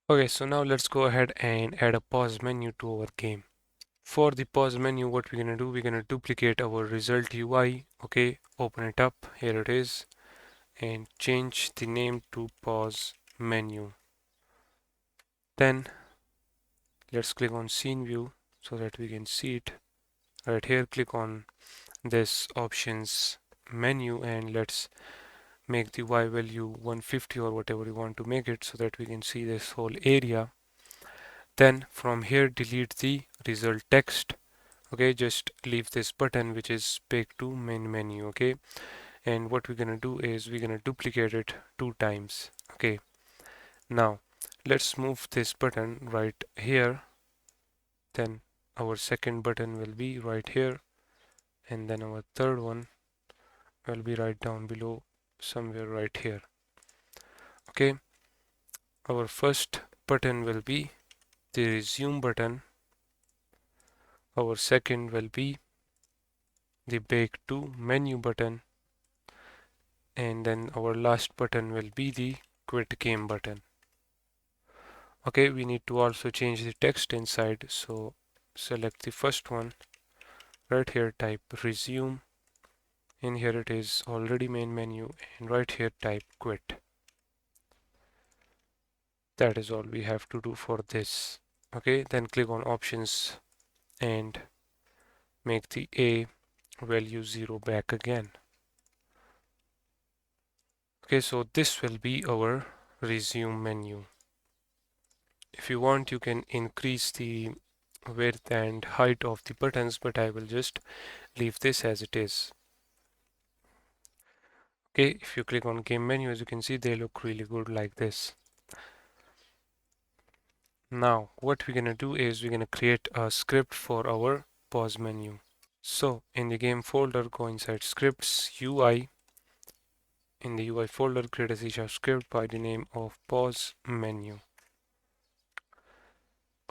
Okay, so now let's go ahead and add a pause menu to our game. For the pause menu, what we're gonna do, we're gonna duplicate our result UI. Okay, open it up, here it is, and change the name to pause menu. Then let's click on scene view so that we can see it. Right here, click on this options menu and let's make the Y value 150 or whatever you want to make it so that we can see this whole area. Then from here delete the result text. Okay, just leave this button which is baked to main menu. Okay, and what we're gonna do is we're gonna duplicate it 2 times. Okay, now let's move this button right here. Then our second button will be right here, and then our third one will be right down below somewhere right here. Okay, our first button will be the resume button. Our second will be the bake to menu button, and then our last button will be the quit game button. Okay, we need to also change the text inside, so select the first one right here, type resume. In here it is already main menu, and right here type quit. That is all we have to do for this. Okay, then click on options and make the A value 0 back again. Okay, so this will be our resume menu. If you want, you can increase the width and height of the buttons, but I will just leave this as it is. Okay, if you click on game menu, as you can see, they look really good like this. Now, what we're gonna do is we're gonna create a script for our pause menu. So in the game folder, go inside scripts, UI. In the UI folder, create a C# script by the name of pause menu.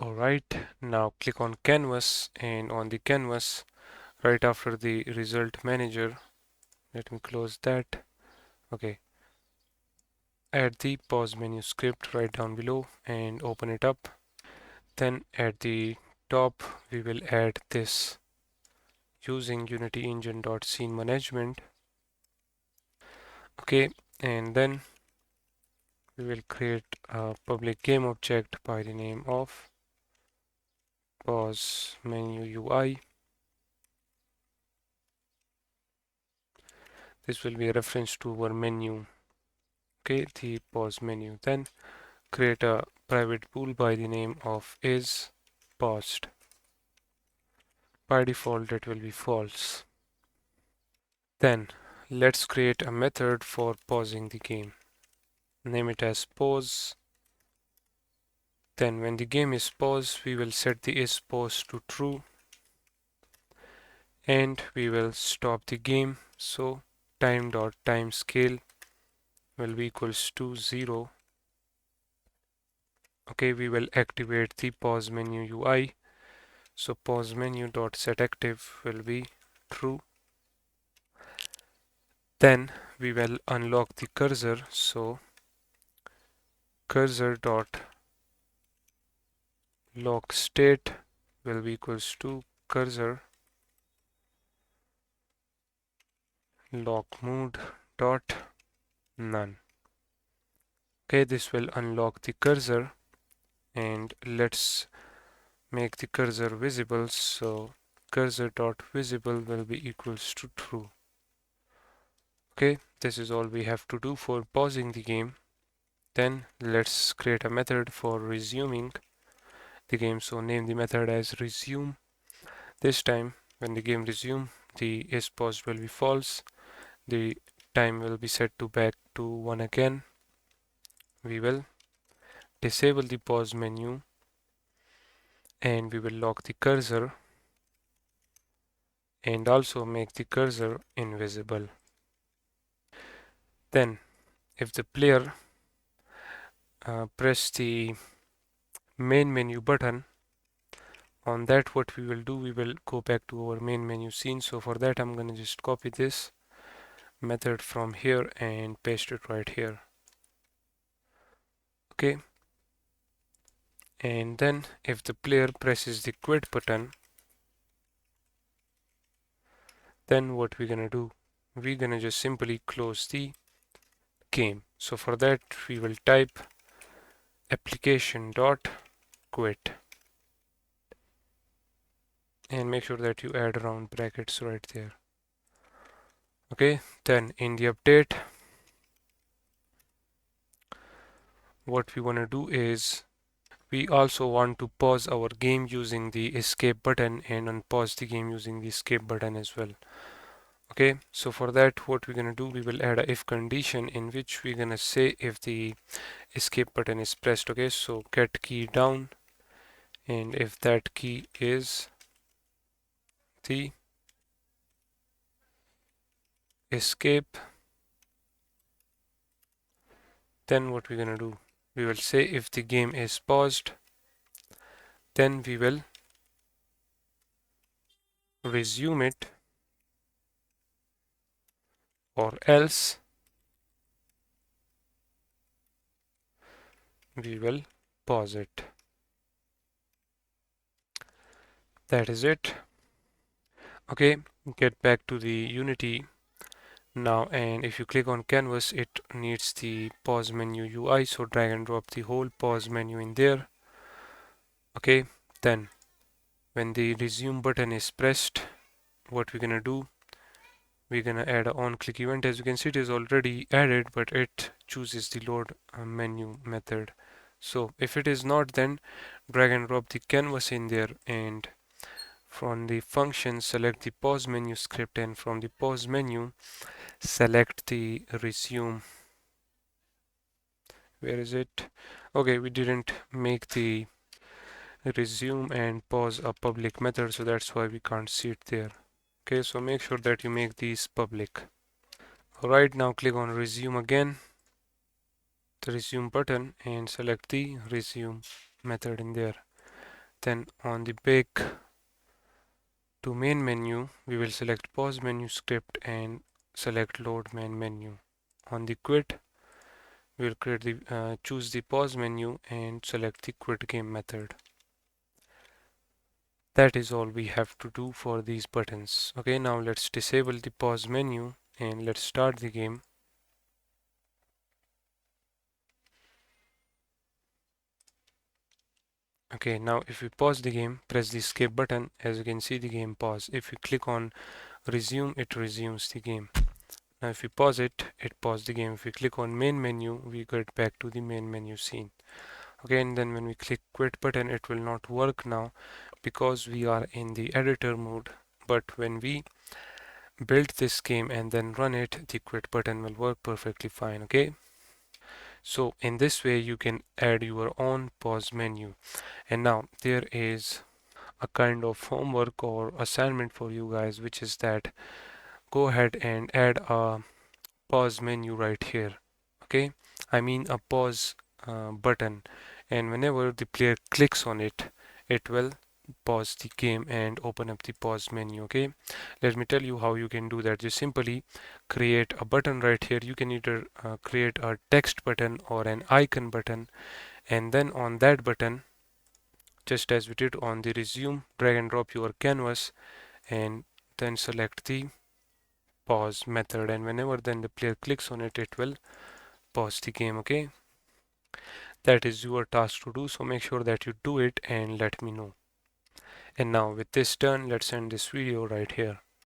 Alright, now click on canvas, and on the canvas, right after the result manager, let me close that. Okay, add the pause menu script right down below and open it up. Then at the top, we will add this using Unity engine.scene management. Okay, and then we will create a public game object by the name of pause menu UI. This will be a reference to our menu. Okay, the pause menu. Then create a private pool by the name of is paused. By default, it will be false. Then let's create a method for pausing the game. Name it as pause. Then when the game is paused, we will set the is paused to true and we will stop the game. So time.timescale will be equals to 0. Okay, we will activate the pause menu UI. So pause menu dot set active will be true. Then we will unlock the cursor. So cursor dot lock state will be equals to cursor lock mode dot none. Okay, this will unlock the cursor, and let's make the cursor visible. So cursor dot visible will be equals to true. Okay, this is all we have to do for pausing the game. Then let's create a method for resuming the game. So name the method as resume. This time when the game resume, the is paused will be false. The time will be set to back to 1 again. We will disable the pause menu and we will lock the cursor and also make the cursor invisible. Then if the player press the main menu button, on that what we will do, we will go back to our main menu scene. So for that I'm going to just copy this method from here and paste it right here. Okay, And then if the player presses the quit button, then what we're gonna do, we're gonna just simply close the game. So for that we will type application dot quit and make sure that you add round brackets right there. Okay, then in the update, what we want to do is we also want to pause our game using the escape button and unpause the game using the escape button as well. Okay, so for that what we're gonna do, we will add a if condition in which we're gonna say if the escape button is pressed. Okay, so get key down, and if that key is the escape, then what we're gonna do, we will say if the game is paused, then we will resume it, or else we will pause it. That is it. Okay, get back to the Unity now, and if you click on canvas, it needs the pause menu UI, so drag and drop the whole pause menu in there. Okay, then when the resume button is pressed, what we're gonna do, we're gonna add a on click event. As you can see, it is already added, but it chooses the load menu method. So if it is not, then drag and drop the canvas in there, and from the function select the pause menu script, and from the pause menu select the resume. Where is it? Okay, we didn't make the resume and pause a public method, so that's why we can't see it there. Okay, so make sure that you make these public. Alright, now click on resume again, the resume button, and select the resume method in there. Then on the back to main menu, we will select pause menu script and select load main menu. On the quit, we will choose the pause menu and select the quit game method. That is all we have to do for these buttons. Okay, now let's disable the pause menu and let's start the game. Okay, now if we pause the game, press the escape button. As you can see, the game pause. If you click on resume, it resumes the game. Now if we pause it, it paused the game. If we click on main menu, we get back to the main menu scene. Okay, and then when we click quit button, it will not work now because we are in the editor mode. But when we build this game and then run it, the quit button will work perfectly fine. Okay, so in this way you can add your own pause menu. And now there is a kind of homework or assignment for you guys, which is that go ahead and add a pause menu right here. Okay, I mean a pause button, and whenever the player clicks on it, it will pause the game and open up the pause menu. Okay, let me tell you how you can do that. Just simply create a button right here. You can either create a text button or an icon button, and then on that button, just as we did on the resume, drag and drop your canvas and then select the pause method, and whenever then the player clicks on it, it will pause the game. Okay, that is your task to do, so make sure that you do it and let me know. And now with this done, let's end this video right here.